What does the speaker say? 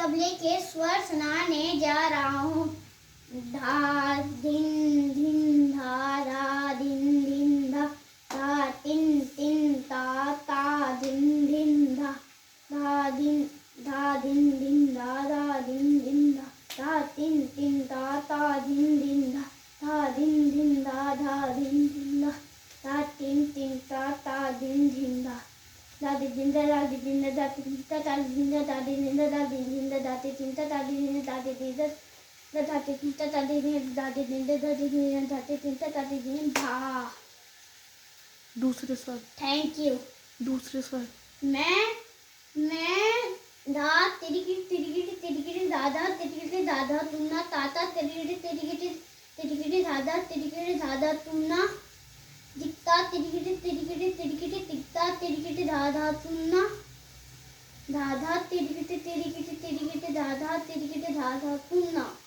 तबले के स्वर सुनाने जा रहा हूँ। धा धिन धिन धा धा धिन धिन धा धा तिन तिन ता ता धिन धिन धा धा धिन धिन धा धा धिन धिन धा धा तिन तिन ता ता धिन धिन धा धा धिन धा धा धिन धिन धा धा तिन तिन ता ता धिन धिन धा दादी दिन दा दादी दिन दा दादी दिन दा दादी दिन दा दादी दिन दा दादी दिन दा दादी दिन दा दादी दिन दा दादी दिन दा दादी दिन दा दादी दिन दा दादी दिन दा दादी दिन दा दादी दिन दा दादी दिन धा। दूसरे स्वर। Thank you. दूसरे स्वर। मैं धा तिरिगिटी दादा तिरिगिटी दादा तुन्ना ताता तिरिगिटी दादा तुन्ना दिक्ता तिरिगिटी दिक्ता तिरिगिटी दादा तुन्ना दादा तिरिगिटी दादा तिरिगिटी दादा तुन्ना।